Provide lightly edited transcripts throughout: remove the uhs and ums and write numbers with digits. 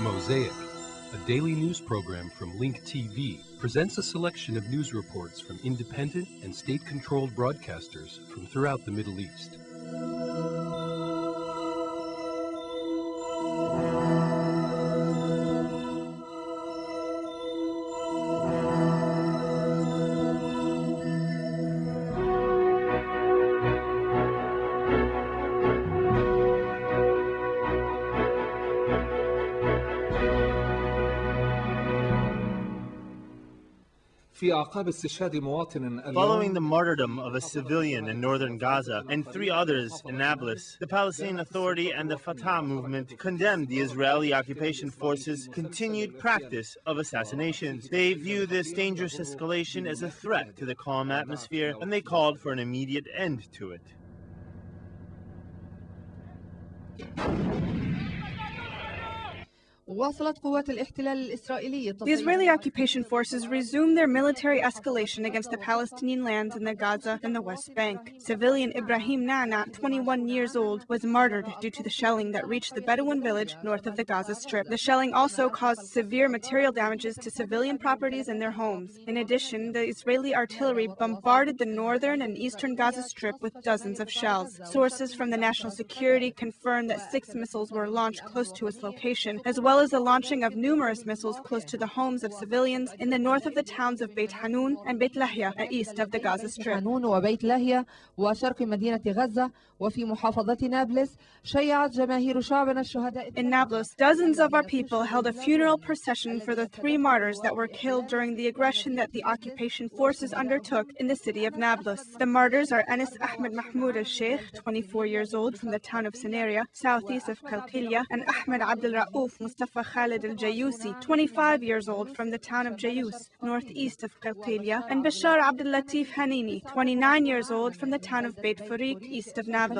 Mosaic, a daily news program from Link TV, presents a selection of news reports from independent and state-controlled broadcasters from throughout the Middle East. Following the martyrdom of a civilian in northern Gaza and 3 others in Nablus, the Palestinian Authority and the Fatah movement condemned the Israeli occupation forces' continued practice of assassinations. They view this dangerous escalation as a threat to the calm atmosphere, and they called for an immediate end to it. The Israeli occupation forces resumed their military escalation against the Palestinian lands in the Gaza and the West Bank. Civilian Ibrahim Nana, 21 years old, was martyred due to the shelling that reached the Bedouin village north of the Gaza Strip. The shelling also caused severe material damages to civilian properties and their homes. In addition, the Israeli artillery bombarded the northern and eastern Gaza Strip with dozens of shells. Sources from the National Security confirmed that 6 missiles were launched close to its location, as well as the launching of numerous missiles close to the homes of civilians in the north of the towns of Beit Hanun and Beit Lahia, east of the Gaza Strip. In Nablus, dozens of our people held a funeral procession for the 3 martyrs that were killed during the aggression that the occupation forces undertook in the city of Nablus. The martyrs are Anas Ahmed Mahmoud al-Sheikh, 24 years old, from the town of Sanaria, southeast of Qalqilia, and Ahmed Abdel Raouf Mustafa Khalid al-Jayusi, 25 years old, from the town of Jayus, northeast of Qalqilia, and Bashar Abdel Latif Hanini, 29 years old, from the town of Beit Furiq, east of Nablus.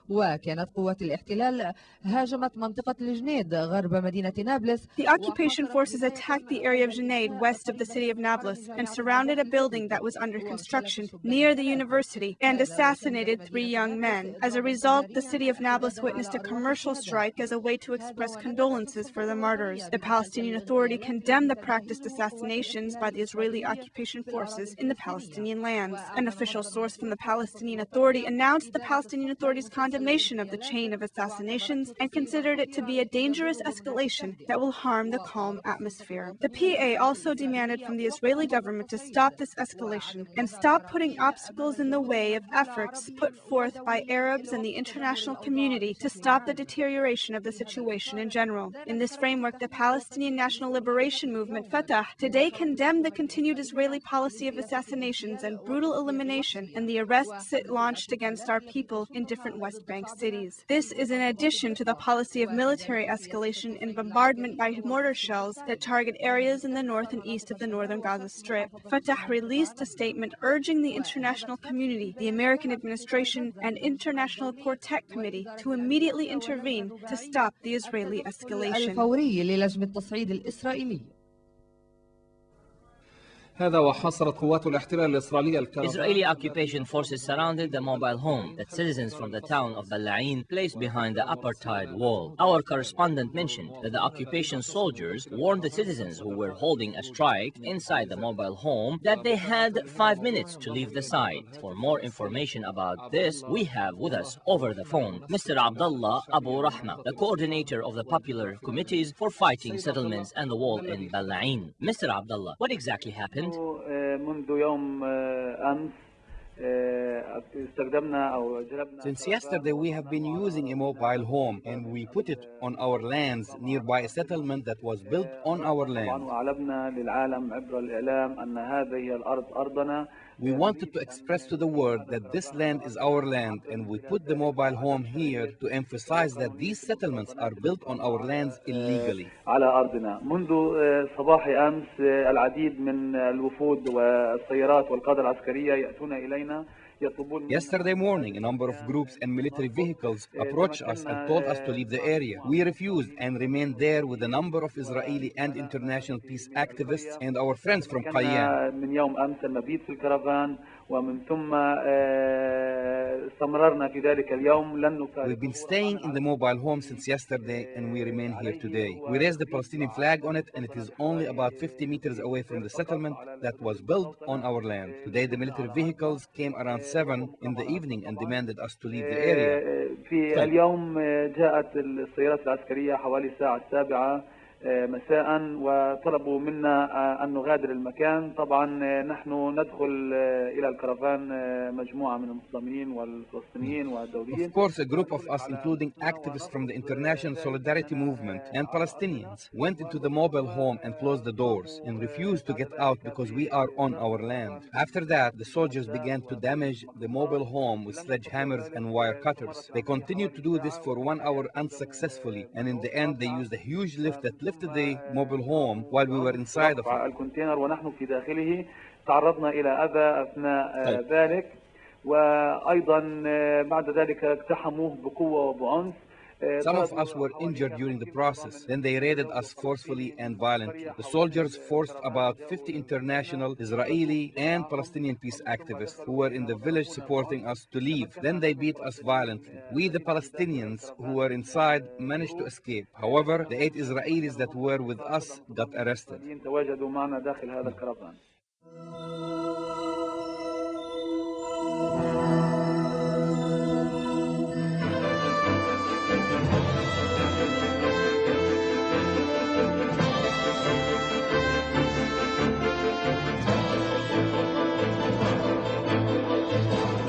وكانت قوات الاحتلال هاجمت منطقة الجنيد غرب مدينة نابلس. The occupation forces attacked the area of Junaid west of the city of Nablus and surrounded a building that was under construction near the university and assassinated 3 young men. As a result, the city of Nablus witnessed a commercial strike as a way to express condolences for the martyrs. The Palestinian Authority condemned the practiced assassinations by the Israeli occupation forces in the Palestinian lands. An official source from the Palestinian Authority announced the Palestinian Authority's condemnation of the chain of assassinations and considered it to be a dangerous escalation that will harm the calm atmosphere. The PA also demanded from the Israeli government to stop this escalation and stop putting obstacles in the way of efforts put forth by Arabs and the international community to stop the deterioration of the situation in general. In this framework, the Palestinian National Liberation Movement, Fatah, today condemned the continued Israeli policy of assassinations and brutal elimination and the arrests it launched against our people in different West Bank cities. This is in addition to the policy of military escalation and bombardment by mortar shells that target areas in the north and east of the northern Gaza Strip. Fatah released a statement urging the international community, the American administration, and International Quartet Committee to immediately intervene to stop the Israeli escalation. Israeli occupation forces surrounded the mobile home that citizens from the town of Balaeen placed behind the apartheid wall. Our correspondent mentioned that the occupation soldiers warned the citizens who were holding a strike inside the mobile home that they had 5 minutes to leave the site. For more information about this, we have with us over the phone Mr. Abdullah Abu Rahma, the coordinator of the popular committees for fighting settlements and the wall in Balaeen. Mr. Abdullah, what exactly happened? Since yesterday we have been using a mobile home and we put it on our lands nearby a settlement that was built on our land. We wanted to express to the world that this land is our land, and we put the mobile home here to emphasize that these settlements are built on our lands illegally. منذ صباح أمس العديد من الوفود والسيارات والقادة العسكرية يأتون إلينا. Yesterday morning, a number of groups and military vehicles approached us and told us to leave the area. We refused and remained there with a number of Israeli and international peace activists and our friends from Qayyam. ومن ثم استمررنا في ذلك اليوم لن نفارق. We've been staying in the mobile home since yesterday and we remain here today. We raised the Palestinian flag on it and it is only about 50 meters away from the settlement that was built on our land. Today the military vehicles came around 7 in the evening and demanded us to leave the area. في اليوم جاءت السيارات العسكرية حوالي الساعة 7 مساء وطلبوا منا أن نغادر المكان. طبعا نحن ندخل إلى الكرفان مجموعة من المصممين والفلسطينيين والدوليين. Of course, a group of us, including activists from the International Solidarity Movement and Palestinians, went into the mobile home and closed the doors and refused to get out because we are on our land. After that, the soldiers began to damage the mobile home with sledgehammers and wire cutters. They continued to do this for 1 hour unsuccessful, and in the end, they used a huge lift that lifted the mobile home while we were inside of it. الكونتينر ونحن في داخله تعرضنا إلى أذى أثناء ذلك وأيضا بعد ذلك اقتحموه بقوة وبعنف. Some of us were injured during the process. Then they raided us forcefully and violently. The soldiers forced about 50 international, Israeli, and Palestinian peace activists who were in the village supporting us to leave. Then they beat us violently. We, the Palestinians who were inside, managed to escape. However, the 8 Israelis that were with us got arrested.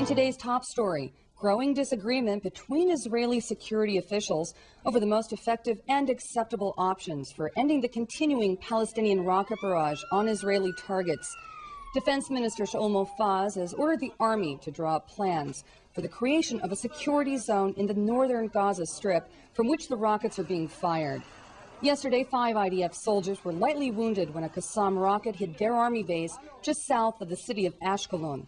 Today's top story, growing disagreement between Israeli security officials over the most effective and acceptable options for ending the continuing Palestinian rocket barrage on Israeli targets. Defense Minister Shaul Mofaz has ordered the army to draw up plans for the creation of a security zone in the northern Gaza Strip from which the rockets are being fired. Yesterday, 5 IDF soldiers were lightly wounded when a Qassam rocket hit their army base just south of the city of Ashkelon.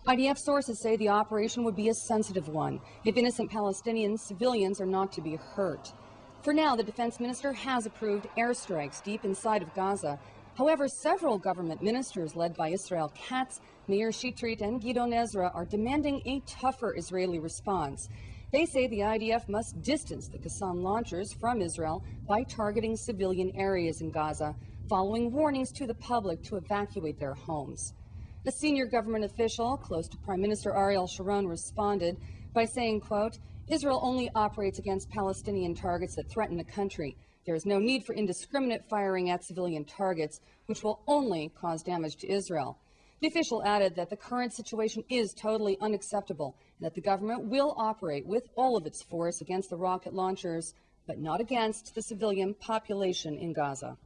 IDF sources say the operation would be a sensitive one if innocent Palestinian civilians are not to be hurt. For now, the defense minister has approved airstrikes deep inside of Gaza. However, several government ministers led by Israel Katz, Meir Shitrit, and Gidon Ezra are demanding a tougher Israeli response. They say the IDF must distance the Qassam launchers from Israel by targeting civilian areas in Gaza, following warnings to the public to evacuate their homes. A senior government official close to Prime Minister Ariel Sharon responded by saying, quote, Israel only operates against Palestinian targets that threaten the country. There is no need for indiscriminate firing at civilian targets, which will only cause damage to Israel. The official added that the current situation is totally unacceptable and that the government will operate with all of its force against the rocket launchers, but not against the civilian population in Gaza.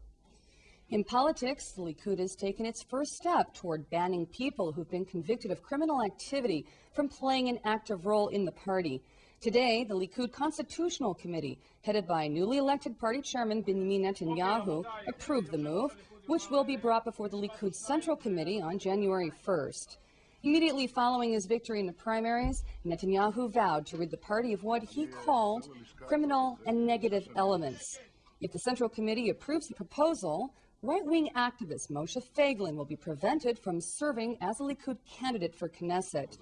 In politics, the Likud has taken its first step toward banning people who've been convicted of criminal activity from playing an active role in the party. Today, the Likud Constitutional Committee, headed by newly elected party chairman Benjamin Netanyahu, approved the move, which will be brought before the Likud Central Committee on January 1st. Immediately following his victory in the primaries, Netanyahu vowed to rid the party of what he called criminal and negative elements. If the Central Committee approves the proposal, right-wing activist Moshe Feiglin will be prevented from serving as a Likud candidate for Knesset.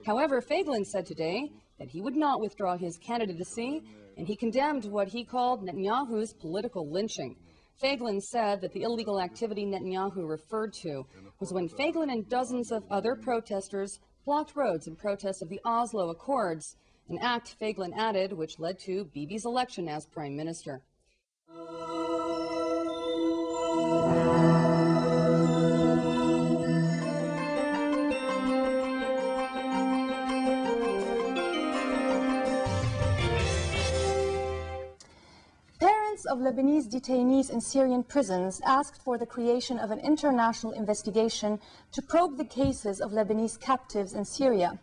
However, Feiglin said today that he would not withdraw his candidacy, and he condemned what he called Netanyahu's political lynching. Feiglin said that the illegal activity Netanyahu referred to was when Feiglin and dozens of other protesters blocked roads in protest of the Oslo Accords, an act, Feiglin added, which led to Bibi's election as prime minister. Parents of Lebanese detainees in Syrian prisons asked for the creation of an international investigation to probe the cases of Lebanese captives in Syria.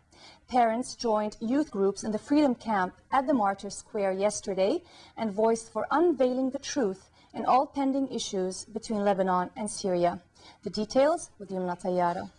Parents joined youth groups in the Freedom Camp at the Martyrs Square yesterday and voiced for unveiling the truth in all pending issues between Lebanon and Syria. The details with Yumna Tayyara.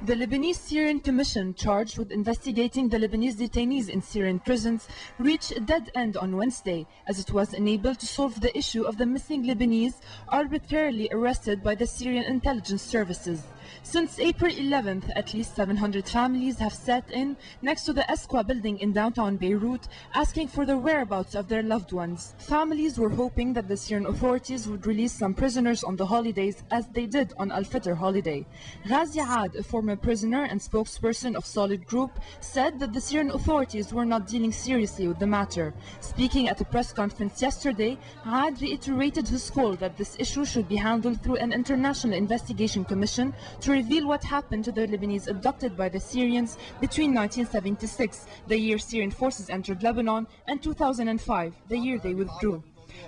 The Lebanese-Syrian Commission, charged with investigating the Lebanese detainees in Syrian prisons, reached a dead end on Wednesday, as it was unable to solve the issue of the missing Lebanese arbitrarily arrested by the Syrian intelligence services. Since April 11th, at least 700 families have sat in next to the Esqua building in downtown Beirut, asking for the whereabouts of their loved ones. Families were hoping that the Syrian authorities would release some prisoners on the holidays, as they did on Al-Fitr holiday. Ghazi Aad, a former prisoner and spokesperson of Solid Group, said that the Syrian authorities were not dealing seriously with the matter. Speaking at a press conference yesterday, Aad reiterated his call that this issue should be handled through an international investigation commission to reveal what happened to the Lebanese abducted by the Syrians between 1976, the year Syrian forces entered Lebanon, and 2005, the year they withdrew.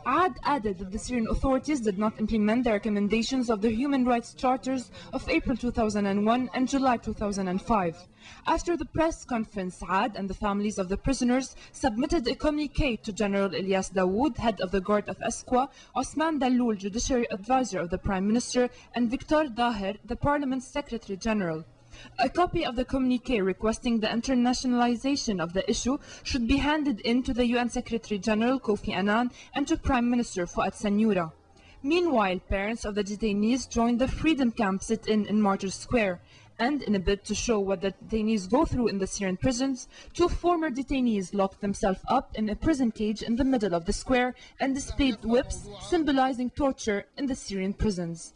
Aad added that the Syrian authorities did not implement the recommendations of the human rights charters of April 2001 and July 2005. After the press conference, Aad and the families of the prisoners submitted a communique to General Ilyas Dawood, head of the Guard of Esqua, Osman Dalloul, Judiciary Advisor of the Prime Minister, and Victor Daher, the Parliament's Secretary General. A copy of the communique requesting the internationalization of the issue should be handed in to the UN Secretary General Kofi Annan and to Prime Minister Fouad Sanyura. Meanwhile, parents of the detainees joined the Freedom Camp sit-in Martyrs Square. And in a bid to show what the detainees go through in the Syrian prisons, 2 former detainees locked themselves up in a prison cage in the middle of the square and displayed whips symbolizing torture in the Syrian prisons.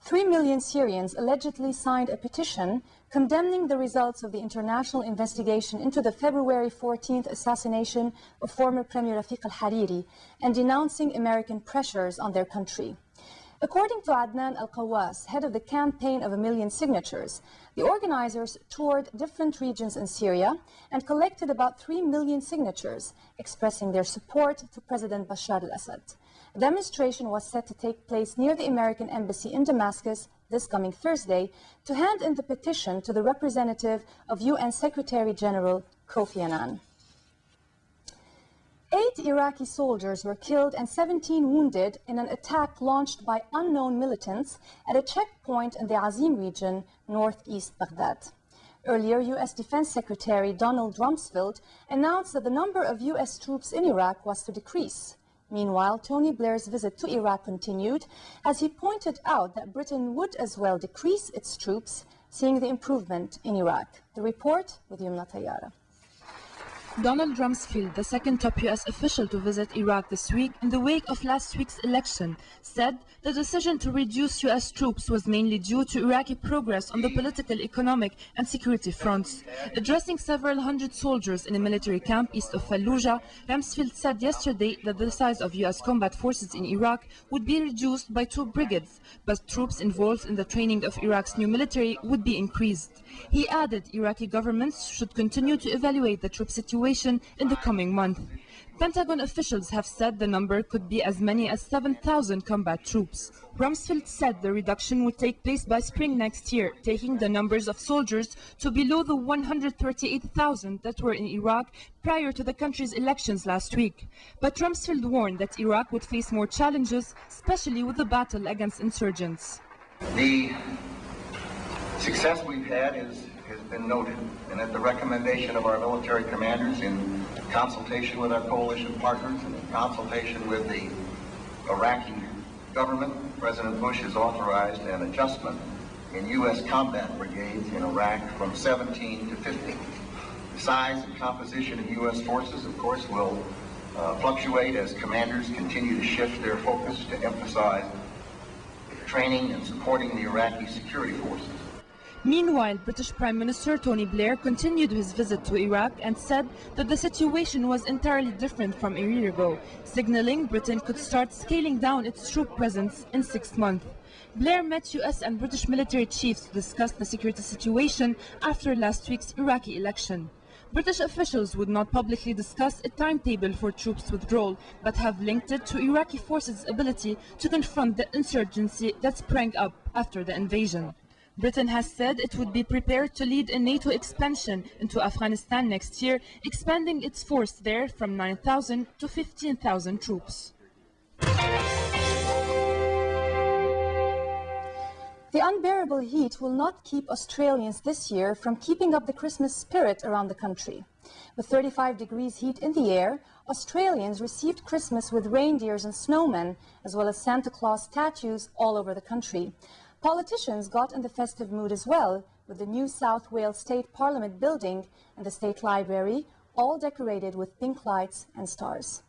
3 million Syrians allegedly signed a petition condemning the results of the international investigation into the February 14th assassination of former Premier Rafiq al-Hariri and denouncing American pressures on their country. According to Adnan Al-Qawas, head of the campaign of 1 million signatures, the organizers toured different regions in Syria and collected about 3 million signatures expressing their support to President Bashar al-Assad. A demonstration was set to take place near the American embassy in Damascus this coming Thursday to hand in the petition to the representative of UN Secretary General Kofi Annan. 8 Iraqi soldiers were killed and 17 wounded in an attack launched by unknown militants at a checkpoint in the Azim region, northeast Baghdad. Earlier, U.S. Defense Secretary Donald Rumsfeld announced that the number of U.S. troops in Iraq was to decrease. Meanwhile, Tony Blair's visit to Iraq continued as he pointed out that Britain would as well decrease its troops, seeing the improvement in Iraq. The report with Yumna Tayyara. Donald Rumsfeld, the second top U.S. official to visit Iraq this week in the wake of last week's election, said the decision to reduce U.S. troops was mainly due to Iraqi progress on the political, economic and security fronts. Addressing several hundred soldiers in a military camp east of Fallujah, Rumsfeld said yesterday that the size of U.S. combat forces in Iraq would be reduced by 2 brigades, but troops involved in the training of Iraq's new military would be increased. He added Iraqi governments should continue to evaluate the troop situation in the coming month. Pentagon officials have said the number could be as many as 7,000 combat troops. Rumsfeld said the reduction would take place by spring next year, taking the numbers of soldiers to below the 138,000 that were in Iraq prior to the country's elections last week. But Rumsfeld warned that Iraq would face more challenges, especially with the battle against insurgents. The success we've had has been noted, and at the recommendation of our military commanders, in consultation with our coalition partners and in consultation with the Iraqi government, President Bush has authorized an adjustment in U.S. combat brigades in Iraq from 17 to 50. The size and composition of U.S. forces, of course, will fluctuate as commanders continue to shift their focus to emphasize training and supporting the Iraqi security forces. Meanwhile, British Prime Minister Tony Blair continued his visit to Iraq and said that the situation was entirely different from a year ago, signaling Britain could start scaling down its troop presence in 6 months. Blair met U.S. and British military chiefs to discuss the security situation after last week's Iraqi election. British officials would not publicly discuss a timetable for troops withdrawal, but have linked it to Iraqi forces' ability to confront the insurgency that sprang up after the invasion. Britain has said it would be prepared to lead a NATO expansion into Afghanistan next year, expanding its force there from 9,000 to 15,000 troops. The unbearable heat will not keep Australians this year from keeping up the Christmas spirit around the country. With 35 degrees heat in the air, Australians received Christmas with reindeers and snowmen, as well as Santa Claus statues all over the country. Politicians got in the festive mood as well, with the New South Wales State Parliament building and the State Library, all decorated with pink lights and stars.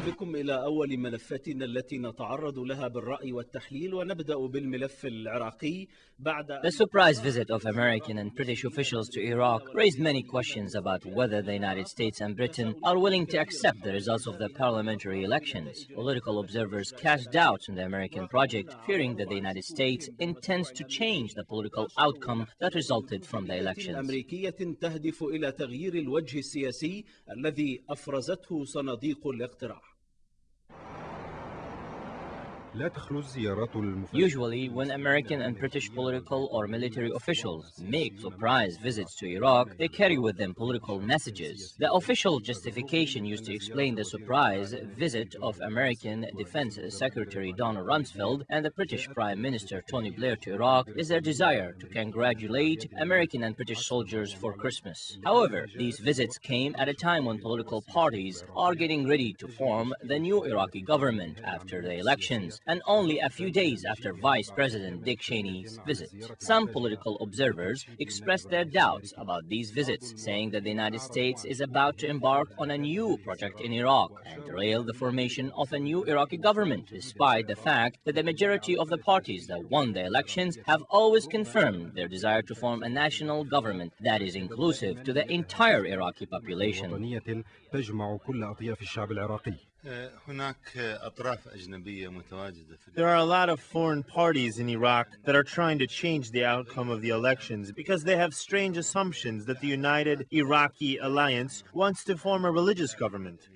بكم إلى أول ملفاتنا التي نتعرض لها بالرأي والتحليل ونبدأ بالملف العراقي بعد The surprise visit of American and British officials to Iraq raised many questions about whether the United States and Britain are willing to accept the results of the parliamentary elections. Political observers cast doubts on the American project, fearing that the United States intends to change the political outcome that resulted from the elections. أمريكية تهدف إلى تغيير الوجه السياسي الذي أفرزته صناديق الاقتراع. Usually, when American and British political or military officials make surprise visits to Iraq, they carry with them political messages. The official justification used to explain the surprise visit of American Defense Secretary Donald Rumsfeld and the British Prime Minister Tony Blair to Iraq is their desire to congratulate American and British soldiers for Christmas. However, these visits came at a time when political parties are getting ready to form the new Iraqi government after the elections, and only a few days after Vice President Dick Cheney's visit. Some political observers expressed their doubts about these visits, saying that the United States is about to embark on a new project in Iraq and derail the formation of a new Iraqi government, despite the fact that the majority of the parties that won the elections have always confirmed their desire to form a national government that is inclusive to the entire Iraqi population. There are a lot of foreign parties in Iraq that are trying to change the outcome of the elections because they have strange assumptions that the United Iraqi Alliance wants to form a religious government.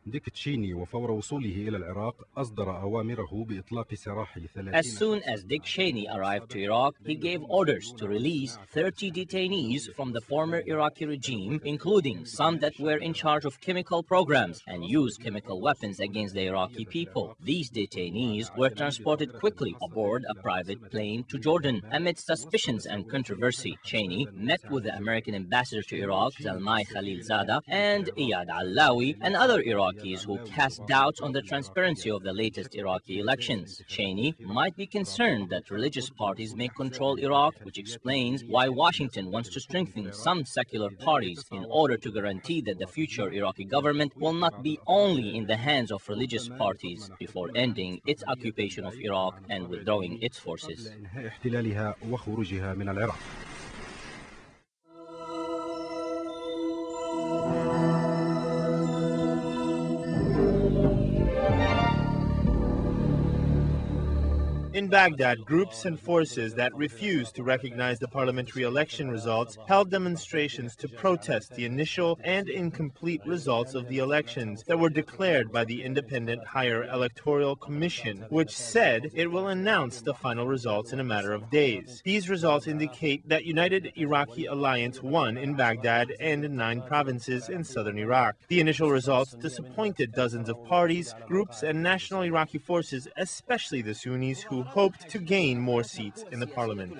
ديك تشيني وفور وصوله إلى العراق أصدر أوامره بإطلاق سراح 30. As soon as Dick Cheney arrived to Iraq, he gave orders to release 30 detainees from the former Iraqi regime, including some that were in charge of chemical programs and used chemical weapons against the Iraqi people. These detainees were transported quickly aboard a private plane to Jordan amidst suspicions and controversy. Cheney met with the American ambassador to Iraq, Zalmay Khalilzada, and Iyad Allawi, and other Iraqis who cast doubts on the transparency of the latest Iraqi elections. Cheney might be concerned that religious parties may control Iraq, which explains why Washington wants to strengthen some secular parties in order to guarantee that the future Iraqi government will not be only in the hands of religious parties before ending its occupation of Iraq and withdrawing its forces. In Baghdad, groups and forces that refused to recognize the parliamentary election results held demonstrations to protest the initial and incomplete results of the elections that were declared by the Independent Higher Electoral Commission, which said it will announce the final results in a matter of days. These results indicate that United Iraqi Alliance won in Baghdad and in 9 provinces in southern Iraq. The initial results disappointed dozens of parties, groups, and national Iraqi forces, especially the Sunnis, who hoped to gain more seats in the parliament.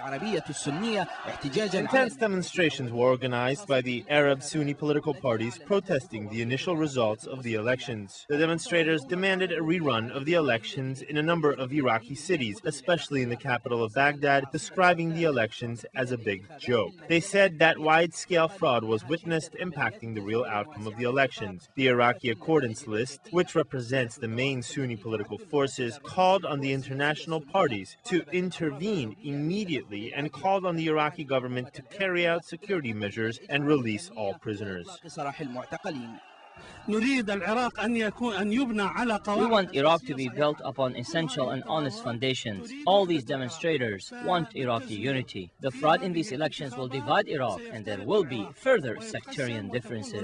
Intense demonstrations were organized by the Arab Sunni political parties protesting the initial results of the elections. The demonstrators demanded a rerun of the elections in a number of Iraqi cities, especially in the capital of Baghdad, describing the elections as a big joke. They said that wide-scale fraud was witnessed, impacting the real outcome of the elections. The Iraqi Accordance List, which represents the main Sunni political forces, called on the international parties to intervene immediately and called on the Iraqi government to carry out security measures and release all prisoners. We want Iraq to be built upon essential and honest foundations. All these demonstrators want Iraqi unity. The fraud in these elections will divide Iraq, and there will be further sectarian differences.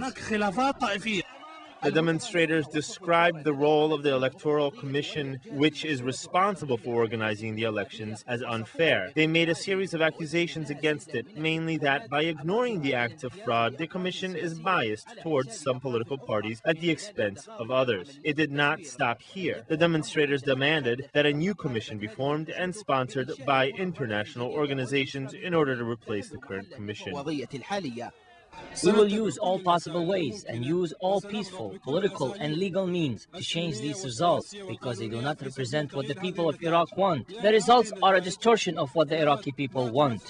The demonstrators described the role of the Electoral Commission, which is responsible for organizing the elections, as unfair. They made a series of accusations against it, mainly that by ignoring the acts of fraud, the Commission is biased towards some political parties at the expense of others. It did not stop here. The demonstrators demanded that a new commission be formed and sponsored by international organizations in order to replace the current commission. We will use all possible ways and use all peaceful, political, and legal means to change these results because they do not represent what the people of Iraq want. The results are a distortion of what the Iraqi people want.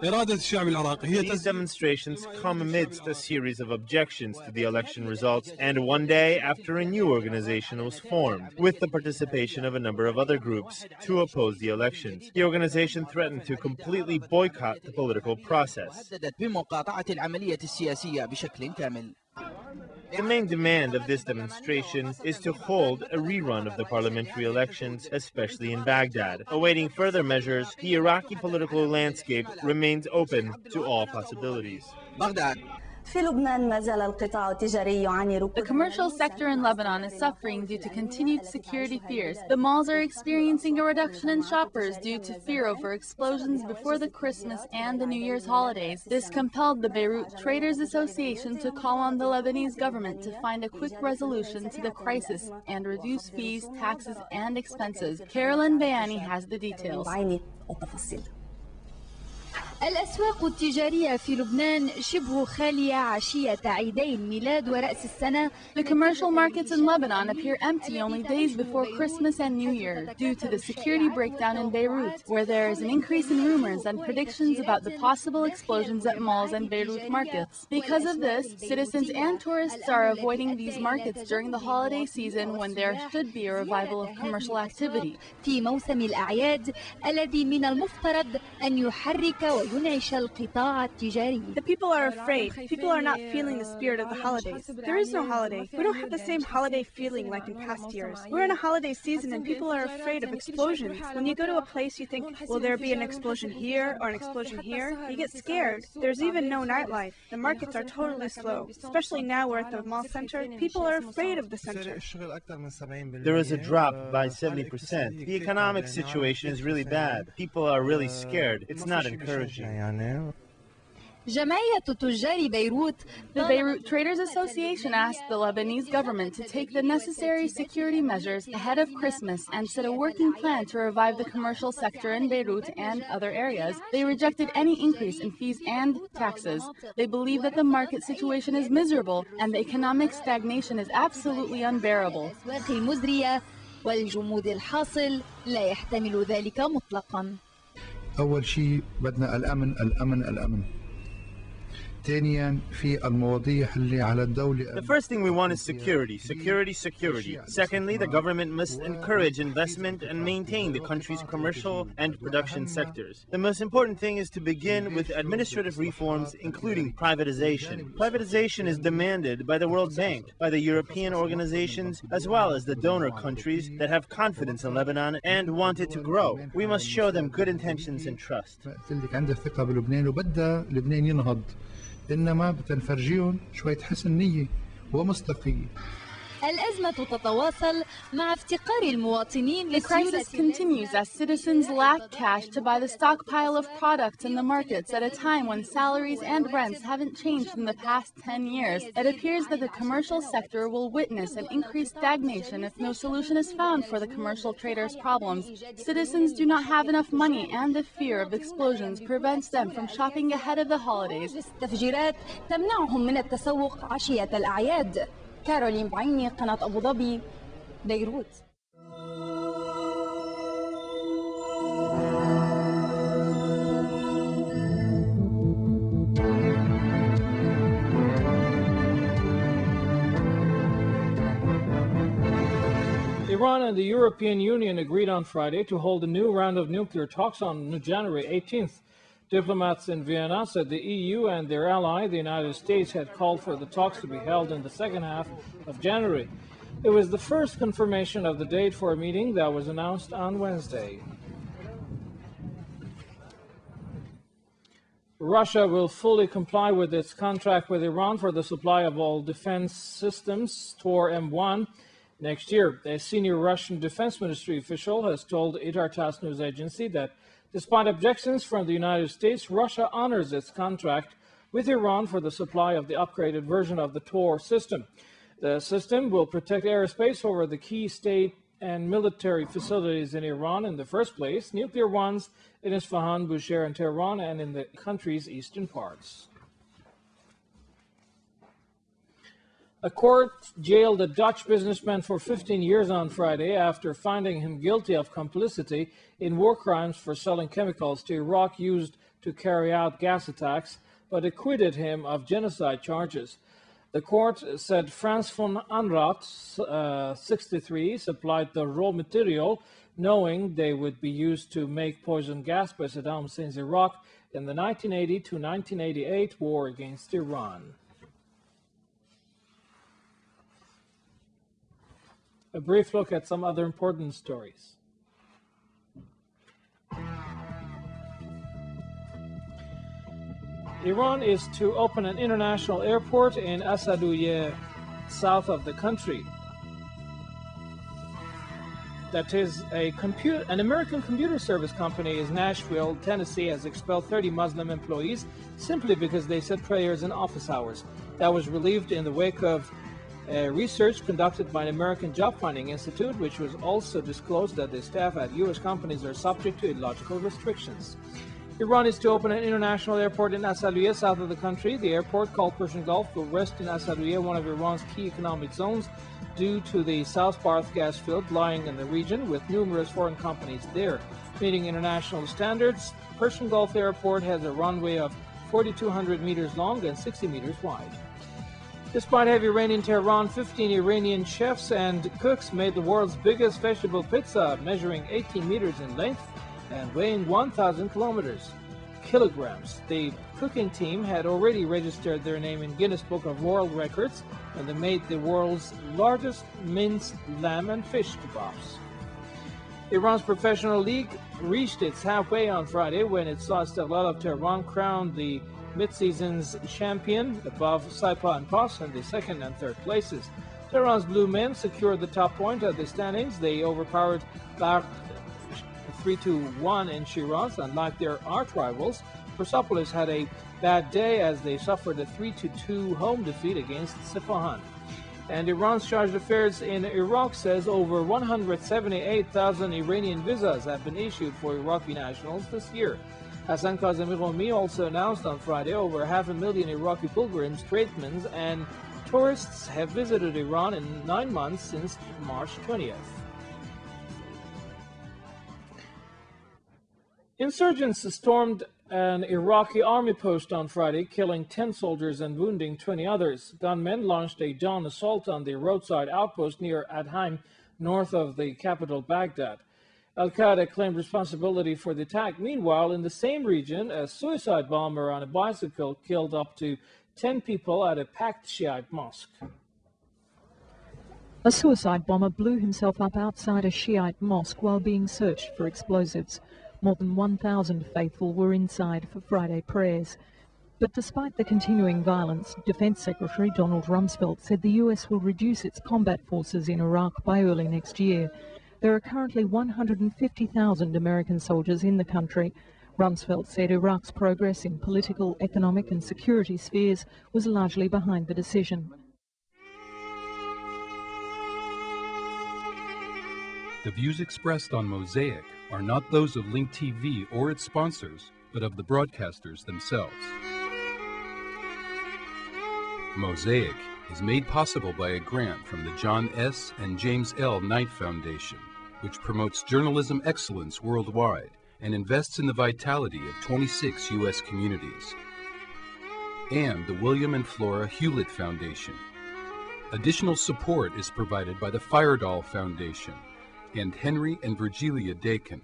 These demonstrations come amidst a series of objections to the election results and one day after a new organization was formed, with the participation of a number of other groups to oppose the elections. The organization threatened to completely boycott the political process. The main demand of this demonstration is to hold a rerun of the parliamentary elections, especially in Baghdad. Awaiting further measures, the Iraqi political landscape remains open to all possibilities. The commercial sector in Lebanon is suffering due to continued security fears. The malls are experiencing a reduction in shoppers due to fear over explosions before the Christmas and the New Year's holidays. This compelled the Beirut Traders Association to call on the Lebanese government to find a quick resolution to the crisis and reduce fees, taxes, and expenses. Carolyn Bayani has the details. الأسواق التجارية في لبنان شبه خالية عشية عيدي الميلاد ورأس السنة. The commercial markets in Lebanon appear empty only days before Christmas and New Year due to the security breakdown in Beirut, where there is an increase in rumors and predictions about the possible explosions at malls and Beirut markets. Because of this, citizens and tourists are avoiding these markets during the holiday season when there should be a revival of commercial activity. في موسم الأعياد الذي من المفترض أن يحرك وينعش القطاع التجاري. The people are afraid. People are not feeling the spirit of the holidays. There is no holiday. We don't have the same holiday feeling like in past years. We're in a holiday season and people are afraid of explosions. When you go to a place, you think, will there be an explosion here or an explosion here? You get scared. There's even no nightlife. The markets are totally slow. Especially now we're at the mall center. People are afraid of the center. There is a drop by 70%. The economic situation is really bad. People are really scared. It's not encouraging. جمعية تجار بيروت. The Beirut Traders Association asked the Lebanese government to take the necessary security measures ahead of Christmas and set a working plan to revive the commercial sector in Beirut and other areas. They rejected any increase in fees and taxes. They believe that the market situation is miserable and the economic stagnation is absolutely unbearable. والجمود الحاصل لا يحتمل ذلك مطلقا. أول شيء بدنا الأمن. ثانيا في المواضيع اللي على الدولة. The first thing we want is security. Secondly, the government must encourage investment and maintain the country's commercial and production sectors. The most important thing is to begin with administrative reforms, including privatization. Privatization is demanded by the World Bank, by the European organizations, as well as the donor countries that have confidence in Lebanon and want it to grow. We must show them good intentions and trust. عندها ثقة بلبنان وبدها لبنان ينهض. إنما بتنفرجيهم شوية حسن نية ومصداقية. الأزمة تتواصل مع افتقار المواطنين. The crisis continues as citizens lack cash to buy the stockpile of products in the markets at a time when salaries and rents haven't changed in the past 10 years. It appears that the commercial sector will witness an increased stagnation if no solution is found for the commercial traders' problems. Citizens do not have enough money and the fear of explosions prevents them from shopping ahead of the holidays. التفجيرات تمنعهم من التسوق عشية الأعياد. كارولين بعيني، قناة أبو ظبي، بيروت. Iran and the European Union agreed on Friday to hold a new round of nuclear talks on January 18th. Diplomats in Vienna said the EU and their ally, the United States, had called for the talks to be held in the second half of January. It was the first confirmation of the date for a meeting that was announced on Wednesday. Russia will fully comply with its contract with Iran for the supply of all defense systems, Tor M1, next year. A senior Russian defense ministry official has told Itar-TASS news agency that despite objections from the United States, Russia honors its contract with Iran for the supply of the upgraded version of the Tor system. The system will protect airspace over the key state and military facilities in Iran in the first place, nuclear ones in Isfahan, Bushehr, and Tehran, and in the country's eastern parts. A court jailed a Dutch businessman for 15 years on Friday after finding him guilty of complicity in war crimes for selling chemicals to Iraq used to carry out gas attacks, but acquitted him of genocide charges. The court said Frans von Anraat, 63, supplied the raw material, knowing they would be used to make poison gas by Saddam Hussein's Iraq in the 1980 to 1988 war against Iran. A brief look at some other important stories. Iran is to open an international airport in Assaduye, south of the country. That is, an American computer service company in Nashville, Tennessee, has expelled 30 Muslim employees simply because they said prayers in office hours. That was relieved in the wake of research conducted by an American job finding institute, which was also disclosed that the staff at U.S. companies are subject to illogical restrictions. Iran is to open an international airport in Assaduye, south of the country. The airport, called Persian Gulf, will rest in Assaduye, one of Iran's key economic zones, due to the South Barth gas field lying in the region, with numerous foreign companies there. Meeting international standards, Persian Gulf Airport has a runway of 4,200 meters long and 60 meters wide. Despite heavy rain in Tehran, 15 Iranian chefs and cooks made the world's biggest vegetable pizza, measuring 18 meters in length and weighing 1,000 kilograms. The cooking team had already registered their name in Guinness Book of World Records when they made the world's largest minced lamb and fish kebabs. Iran's professional league reached its halfway on Friday when it saw Istiqlal of Tehran crowned the mid-season's champion above Saipa and Pos in the second and third places. Tehran's blue men secured the top point of the standings. They overpowered Barq 3-1 in Shiraz. Unlike their arch rivals, Persepolis had a bad day as they suffered a 3-2 home defeat against Sepahan. And Iran's charge d'affaires in Iraq says over 178,000 Iranian visas have been issued for Iraqi nationals this year. Hassan Kazemi Romi also announced on Friday over 500,000 Iraqi pilgrims, tradesmen, and tourists have visited Iran in 9 months since March 20th. Insurgents stormed an Iraqi army post on Friday, killing 10 soldiers and wounding 20 others. Gunmen launched a dawn assault on the roadside outpost near Adheim, north of the capital Baghdad. Al-Qaeda claimed responsibility for the attack. Meanwhile, in the same region, a suicide bomber on a bicycle killed up to 10 people at a packed Shiite mosque. A suicide bomber blew himself up outside a Shiite mosque while being searched for explosives. More than 1,000 faithful were inside for Friday prayers. But despite the continuing violence, Defense Secretary Donald Rumsfeld said the US will reduce its combat forces in Iraq by early next year. There are currently 150,000 American soldiers in the country. Rumsfeld said Iraq's progress in political, economic and security spheres was largely behind the decision. The views expressed on Mosaic are not those of Link TV or its sponsors, but of the broadcasters themselves. Mosaic is made possible by a grant from the John S. and James L. Knight Foundation, which promotes journalism excellence worldwide and invests in the vitality of 26 U.S. communities, and the William and Flora Hewlett Foundation. Additional support is provided by the Firedoll Foundation and Henry and Virgilia Dakin.